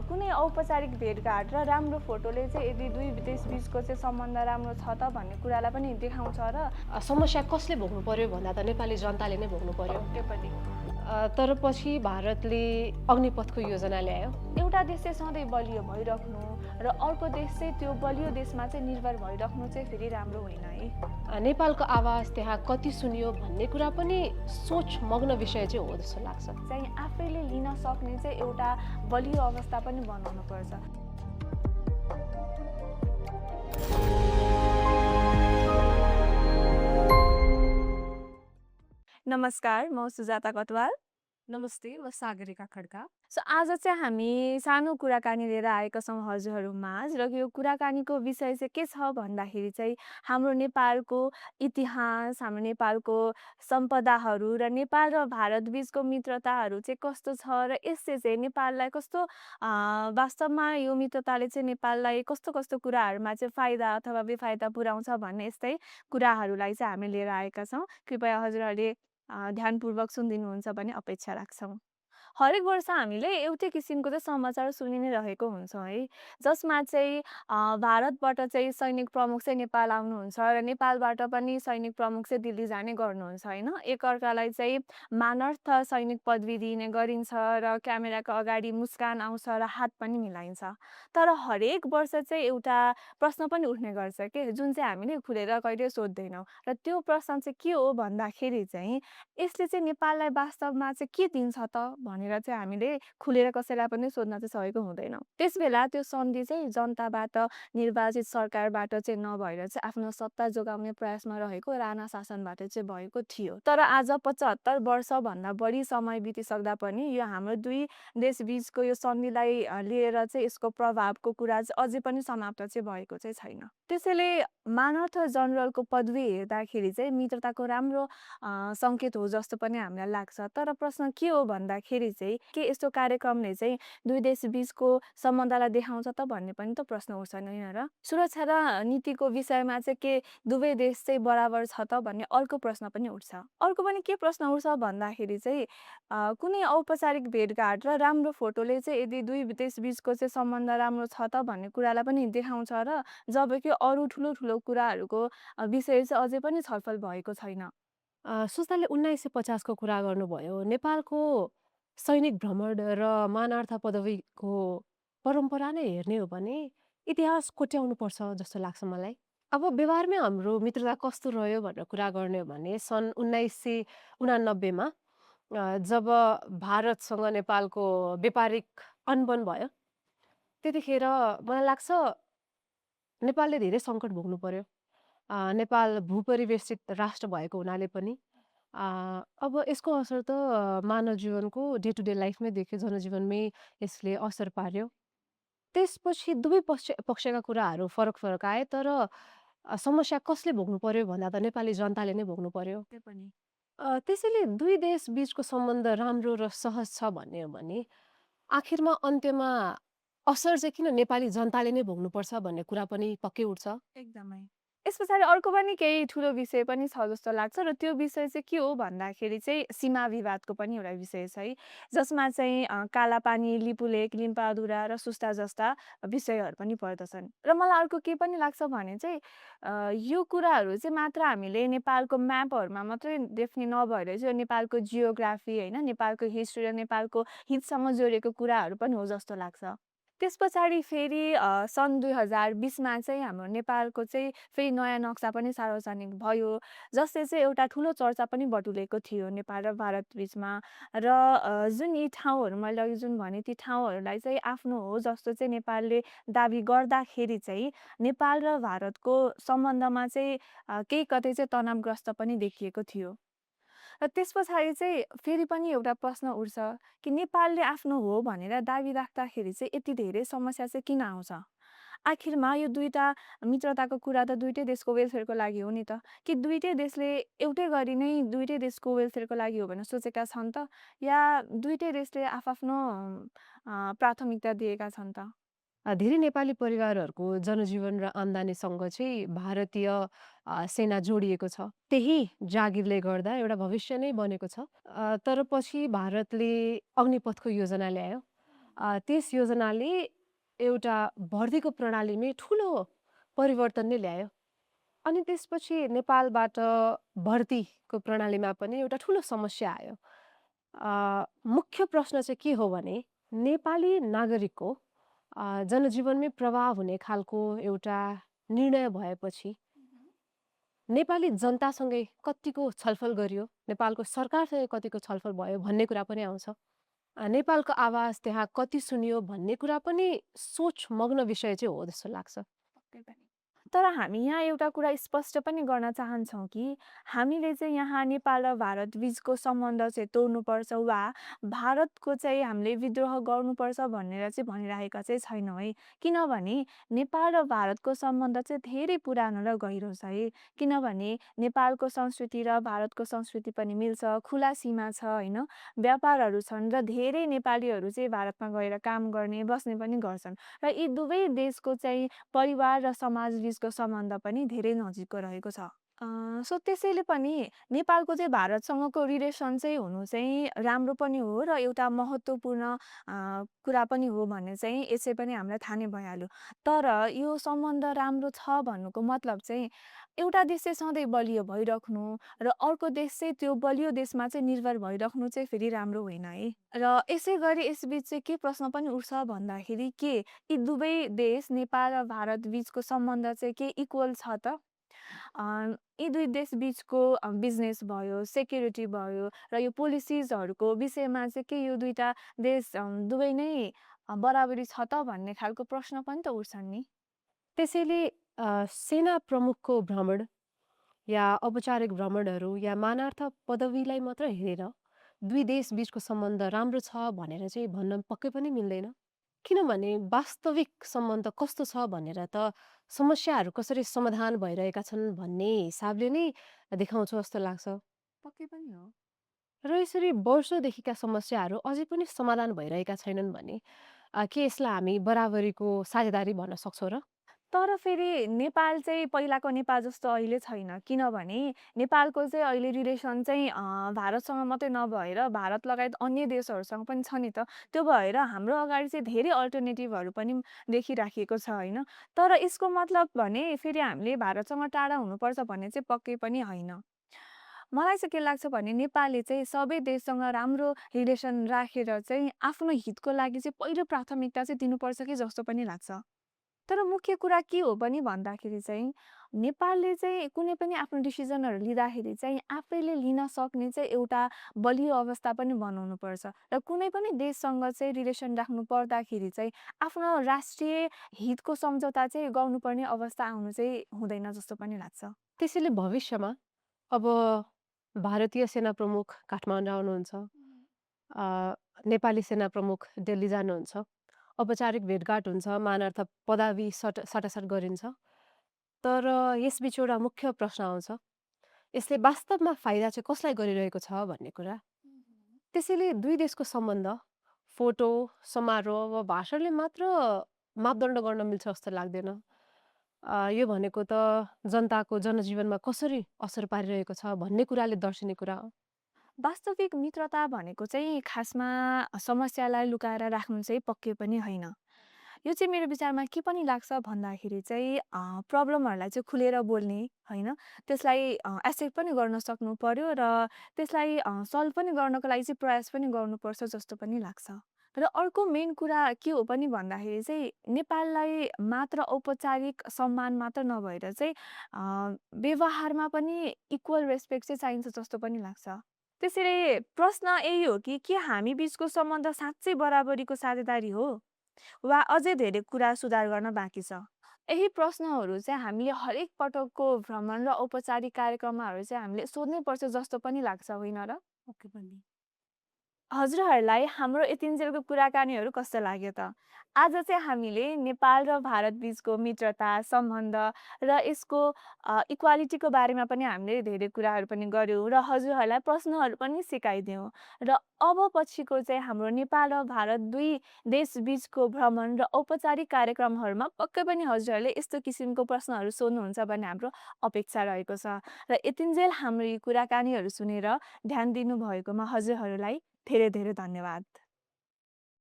कुनै औपचारिक भेटघाट र राम्रो फोटोले चाहिँ यदि दुई देश बीचको चाहिँ सम्बन्ध राम्रो छ त भन्ने कुरालाई पनि देखाउँछ र समस्या कसले भोग्नु पर्यो भन्दा त नेपाली जनताले नै भोग्नु पर्यो। त्यो पनि तर पछि भारतले अग्निपथको योजना ल्यायो। एउटा देश चाहिँ सधैँ बलियो भइराख्नु र अर्को देश चाहिँ त्यो बलियो देशमा चाहिँ निर्भर भइराख्नु चाहिँ फेरि राम्रो होइन है। नेपालको आवाज त्यहाँ कति सुनियो भन्ने कुरा पनि सोच मग्न विषय चाहिँ हो जस्तो लाग्छ। चाहिँ आफैले लिन सक्ने चाहिँ एउटा बलियो अवस्था पनि बनाउनु पर्छ। नमस्कार, म सुजाता कटवाल। नमस्ते, म सागरिका खड्का। आज चाहिँ हामी सानो कुराकानी लिएर आएका छौँ हजुरहरूमाझ र यो कुराकानीको विषय चाहिँ के छ भन्दाखेरि चाहिँ हाम्रो नेपालको इतिहास, हाम्रो नेपालको सम्पदाहरू र नेपाल र भारत बीचको मित्रताहरू चाहिँ कस्तो छ र यसले चाहिँ नेपाललाई कस्तो वास्तवमा यो मित्रताले चाहिँ नेपाललाई कस्तो कस्तो कुराहरूमा चाहिँ फाइदा अथवा बेफाइदा पुर्याउँछ भन्ने यस्तै कुराहरूलाई चाहिँ हामी लिएर आएका छौँ। कृपया हजुरहरूले ध्यानपूर्वक सुनिदिनुहुन्छ भन्ने अपेक्षा राख्छौँ। हरेक वर्ष हामीले एउटै किसिमको चाहिँ समाचार सुनि नै रहेको हुन्छौँ है, जसमा चाहिँ भारतबाट चाहिँ सैनिक प्रमुख चाहिँ नेपाल आउनुहुन्छ र नेपालबाट पनि सैनिक प्रमुख चाहिँ दिल्ली जाने गर्नुहुन्छ होइन। एकअर्कालाई चाहिँ मानार्थ सैनिक पदवी दिने गरिन्छ र क्यामेराको अगाडि मुस्कान आउँछ र हात पनि मिलाइन्छ। तर हरेक वर्ष चाहिँ एउटा प्रश्न पनि उठ्ने गर्छ के, जुन चाहिँ हामीले खुलेर कहिले सोध्दैनौँ र त्यो प्रश्न चाहिँ के हो भन्दाखेरि चाहिँ यसले चाहिँ नेपाललाई वास्तवमा चाहिँ के दिन्छ त भनेर चाहिँ हामीले खुलेर कसैलाई पनि सोध्न चाहिँ सकेको हुँदैनौँ। त्यसबेला त्यो सन्धि चाहिँ जनताबाट निर्वाचित सरकारबाट चाहिँ नभएर चाहिँ आफ्नो सत्ता जोगाउने प्रयासमा रहेको राणा शासनबाट चाहिँ भएको थियो। तर आज 75 वर्षभन्दा बढी समय बितिसक्दा पनि यो हाम्रो दुई देश बीचको यो सन्धिलाई लिएर चाहिँ यसको प्रभावको कुरा चाहिँ अझै पनि समाप्त चाहिँ भएको चाहिँ छैन। त्यसैले मानर्थ जनरलको पदवी हेर्दाखेरि चाहिँ मित्रताको राम्रो सङ्केत हो जस्तो पनि हामीलाई लाग्छ। तर प्रश्न के हो भन्दाखेरि चाहिँ के यस्तो कार्यक्रमले चाहिँ दुई देश बीचको सम्बन्धलाई देखाउँछ त भन्ने पनि त प्रश्न उठ्छ नि होइन र। सुरक्षा र नीतिको विषयमा चाहिँ के दुवै देश चाहिँ बराबर छ त भन्ने अर्को प्रश्न पनि उठ्छ। अर्को पनि के प्रश्न उठ्छ भन्दाखेरि चाहिँ कुनै औपचारिक भेटघाट र राम्रो फोटोले चाहिँ यदि दुई देश बीचको चाहिँ सम्बन्ध राम्रो छ त भन्ने कुरालाई पनि देखाउँछ र जबकि अरू ठुलो ठुलो कुराहरूको विषय चाहिँ अझै पनि छलफल भएको छैन। सुस्ताले 1950 को कुरा गर्नुभयो। नेपालको सैनिक भ्रमण र मानार्थ पदवीको परम्परा नै हेर्ने हो भने इतिहास कोट्याउनुपर्छ जस्तो लाग्छ मलाई। अब व्यवहारमै हाम्रो मित्रता कस्तो रह्यो भनेर कुरा गर्ने हो भने सन् 1989 मा जब भारतसँग नेपालको व्यापारिक अनबन भयो, त्यतिखेर मलाई लाग्छ नेपालले धेरै सङ्कट भोग्नु पर्यो। नेपाल भूपरिवेष्टित राष्ट्र भएको हुनाले पनि अब यसको असर त मानव जीवनको डे टु डे लाइफमै देख्यो, जनजीवनमै यसले असर पार्यो। त्यसपछि दुवै पक्षका कुराहरू फरक आए तर समस्या कसले भोग्नु पर्यो भन्दा त नेपाली जनताले नै भोग्नु पर्यो। त्यो पनि त्यसैले दुई देश बीचको सम्बन्ध राम्रो र सहज छ भन्ने हो भने आखिरमा अन्त्यमा असर चाहिँ किन नेपाली जनताले नै भोग्नुपर्छ भन्ने कुरा पनि पक्कै उठ्छ। एकदमै। यस पछाडि अर्को पनि केही ठुलो विषय पनि छ जस्तो लाग्छ र त्यो विषय चाहिँ के हो भन्दाखेरि चाहिँ सीमा विवादको पनि एउटा विषय छ है, जसमा चाहिँ कालापानी, लिपुलेक, लिम्पाधुरा र सुस्ता जस्ता विषयहरू पनि पर्दछन्। र मलाई अर्को के पनि लाग्छ भने चाहिँ यो कुराहरू चाहिँ मात्र हामीले नेपालको म्यापहरूमा मात्रै देख्ने नभएर चाहिँ यो नेपालको जियोग्राफी होइन, नेपालको हिस्ट्री र नेपालको हितसँग जोडिएको कुराहरू पनि हो जस्तो लाग्छ। त्यस पछाडि फेरि सन् 2020मा चाहिँ हाम्रो नेपालको चाहिँ फेरि नयाँ नक्सा पनि सार्वजनिक भयो, जसले चाहिँ एउटा ठुलो चर्चा पनि बटुलेको थियो नेपाल र भारत बिचमा। र जुन यी ठाउँहरू मैले अघि जुन भने ती ठाउँहरूलाई चाहिँ आफ्नो हो जस्तो चाहिँ नेपालले दाबी गर्दाखेरि चाहिँ नेपाल र भारतको सम्बन्धमा चाहिँ केही कतै चाहिँ तनावग्रस्त पनि देखिएको थियो। र त्यस पछाडि चाहिँ फेरि पनि एउटा प्रश्न उठ्छ कि नेपालले आफ्नो हो भनेर दाबी राख्दाखेरि चाहिँ यति धेरै समस्या चाहिँ किन आउँछ? आखिरमा यो दुईटा मित्रताको कुरा त दुईटै देशको वेलफेयरको लागि हो नि त, कि दुईटै देशले एउटै गरी नै दुईटै देशको वेलफेयरको लागि हो भनेर सोचेका छन् त, या दुईटै देशले आफआफ्नो प्राथमिकता दिएका छन् त? धेरै नेपाली परिवारहरूको जनजीवन र आम्दानीसँग चाहिँ भारतीय सेना जोडिएको छ। त्यही जागिरले गर्दा एउटा भविष्य नै बनेको छ। तर पछि भारतले अग्निपथको योजना ल्यायो। त्यस योजनाले एउटा भर्तीको प्रणालीमै ठुलो परिवर्तन नै ल्यायो। अनि त्यसपछि नेपालबाट भर्तीको प्रणालीमा पनि एउटा ठुलो समस्या आयो। मुख्य प्रश्न चाहिँ के हो भने नेपाली नागरिकको जनजीवनमै प्रभाव हुने खालको एउटा निर्णय भएपछि नेपाली जनतासँगै कत्तिको छलफल गरियो, नेपालको सरकारसँगै कतिको छलफल भयो भन्ने कुरा पनि आउँछ। नेपालको आवाज त्यहाँ कति सुनियो भन्ने कुरा पनि सोचमग्न विषय चाहिँ हो जस्तो लाग्छ। पक्कै पनि। तर हामी यहाँ एउटा कुरा स्पष्ट पनि गर्न चाहन्छौँ कि हामीले चाहिँ यहाँ नेपाल र भारत बिचको सम्बन्ध चाहिँ तोड्नुपर्छ वा भारतको चाहिँ हामीले विद्रोह गर्नुपर्छ भनेर चाहिँ भनिरहेका चाहिँ छैनौँ है। किनभने नेपाल र भारतको सम्बन्ध चाहिँ धेरै पुरानो र गहिरो छ है। किनभने नेपालको संस्कृति र भारतको संस्कृति पनि मिल्छ, खुला सीमा छ होइन, व्यापारहरू छन् र धेरै नेपालीहरू चाहिँ भारतमा गएर काम गर्ने, बस्ने पनि गर्छन्। र यी दुवै देशको चाहिँ परिवार र समाज बिचको सम्बन्ध पनि धेरै नजिकको रहेको छ। सो त्यसैले पनि नेपालको चाहिँ भारतसँगको रिलेसन चाहिँ हुनु चाहिँ राम्रो पनि हो र एउटा महत्त्वपूर्ण कुरा पनि हो भन्ने चाहिँ यसै पनि हामीलाई थाहा नै भइहाल्यो। तर यो सम्बन्ध राम्रो छ भन्नुको मतलब चाहिँ एउटा देश चाहिँ सधैँ बलियो भइराख्नु र अर्को देश चाहिँ त्यो बलियो देशमा चाहिँ निर्भर भइराख्नु चाहिँ फेरि राम्रो होइन है। र यसै गरी यसबिच चाहिँ के प्रश्न पनि उठ्छ भन्दाखेरि के यी दुवै देश नेपाल र भारत बिचको सम्बन्ध चाहिँ के इक्वल छ त? यी दुई देश बिचको बिजनेस भयो, सेक्युरिटी भयो र यो पोलिसिजहरूको विषयमा चाहिँ के यो दुईटा देश दुवै नै बराबरी छ त भन्ने खालको प्रश्न पनि त उठ्छन् नि? त्यसैले सेना प्रमुखको भ्रमण या औपचारिक भ्रमणहरू या मानार्थ पदवीलाई मात्र हेरेर दुई देश बीचको सम्बन्ध राम्रो छ भनेर चाहिँ भन्न पक्कै पनि मिल्दैन। किनभने वास्तविक सम्बन्ध कस्तो छ भनेर त समस्याहरू कसरी समाधान भइरहेका छन् भन्ने हिसाबले नै देखाउँछ जस्तो लाग्छ। पक्कै पनि हो। र यसरी वर्षौँदेखिका समस्याहरू अझै पनि समाधान भइरहेका छैनन् भने के यसलाई हामी बराबरीको साझेदारी भन्न सक्छौँ र? तर फेरि नेपाल चाहिँ पहिलाको नेपाल जस्तो अहिले छैन। किनभने नेपालको चाहिँ अहिले रिलेसन चाहिँ भारतसँग मात्रै नभएर भारत लगायत अन्य देशहरूसँग पनि छ नि त। त्यो भएर हाम्रो अगाडि चाहिँ धेरै अल्टरनेटिभहरू पनि देखिराखेको छ होइन। तर यसको मतलब भने फेरि हामीले भारतसँग टाढा हुनुपर्छ भन्ने चाहिँ पक्कै पनि होइन। मलाई चाहिँ के लाग्छ भने नेपालले चाहिँ सबै देशसँग राम्रो रिलेसन राखेर चाहिँ आफ्नो हितको लागि चाहिँ पहिलो प्राथमिकता चाहिँ दिनुपर्छ कि जस्तो पनि लाग्छ। तर मुख्य कुरा के हो पनि भन्दाखेरि चाहिँ नेपालले चाहिँ कुनै पनि आफ्नो डिसिजनहरू लिँदाखेरि चाहिँ आफैले लिन सक्ने चाहिँ एउटा बलियो अवस्था पनि बनाउनुपर्छ र कुनै पनि देशसँग चाहिँ रिलेसन राख्नु पर्दाखेरि चाहिँ आफ्नो राष्ट्रिय हितको सम्झौता चाहिँ गर्नुपर्ने अवस्था आउनु चाहिँ हुँदैन जस्तो पनि लाग्छ। त्यसैले भविष्यमा अब भारतीय सेना प्रमुख काठमाडौँ आउनुहुन्छ, अ, नेपाली सेना प्रमुख दिल्ली जानुहुन्छ, औपचारिक भेटघाट हुन्छ, मानार्थ पदावी साटासाट गरिन्छ। तर यसबिच एउटा मुख्य प्रश्न आउँछ, यसले वास्तवमा फाइदा चाहिँ कसलाई गरिरहेको छ भन्ने कुरा। त्यसैले दुई देशको सम्बन्ध फोटो, समारोह वा भाषणले मात्र मापदण्ड गर्न मिल्छ जस्तो लाग्दैन। यो भनेको त जनताको जनजीवनमा कसरी असर पारिरहेको छ भन्ने कुराले दर्शिने कुरा हो। वास्तविक मित्रता भनेको चाहिँ खासमा समस्यालाई लुकाएर राख्नु चाहिँ पक्कै पनि होइन। यो चाहिँ मेरो विचारमा के पनि लाग्छ भन्दाखेरि चाहिँ प्रब्लमहरूलाई चाहिँ खुलेर बोल्ने होइन, त्यसलाई एक्सेप्ट पनि गर्न सक्नु पर्यो र त्यसलाई सल्भ पनि गर्नको लागि चाहिँ प्रयास पनि गर्नुपर्छ जस्तो पनि लाग्छ। र अर्को मेन कुरा के हो पनि भन्दाखेरि चाहिँ नेपाललाई मात्र औपचारिक सम्मान मात्र नभएर चाहिँ व्यवहारमा पनि इक्वल रेस्पेक्ट चाहिँ चाहिन्छ जस्तो पनि लाग्छ। त्यसैले प्रश्न यही हो कि के हामी बिचको सम्बन्ध साँच्चै बराबरीको साझेदारी हो वा अझै धेरै कुरा सुधार गर्न बाँकी छ? यही प्रश्नहरू चाहिँ हामीले हरेक पटकको भ्रमण र औपचारिक कार्यक्रमहरू चाहिँ हामीले सोध्नै पर्छ जस्तो पनि लाग्छ होइन र? पक्कै पनि। हजुरहरूलाई हाम्रो यतिन्जेलको कुराकानीहरू कस्तो लाग्यो त? आज चाहिँ हामीले नेपाल र भारत बिचको मित्रता, सम्बन्ध र यसको इक्वालिटीको बारेमा पनि हामीले धेरै कुराहरू पनि गऱ्यौँ र हजुरहरूलाई प्रश्नहरू पनि सिकाइदियौँ। र अब पछिको चाहिँ हाम्रो नेपाल र भारत दुई देश बिचको भ्रमण र औपचारिक कार्यक्रमहरूमा पक्कै पनि हजुरहरूले यस्तो किसिमको प्रश्नहरू सोध्नुहुन्छ भन्ने हाम्रो अपेक्षा रहेको छ। र यतिन्जेल हाम्रो यी कुराकानीहरू सुनेर ध्यान दिनुभएकोमा हजुरहरूलाई धेरै धेरै धन्यवाद।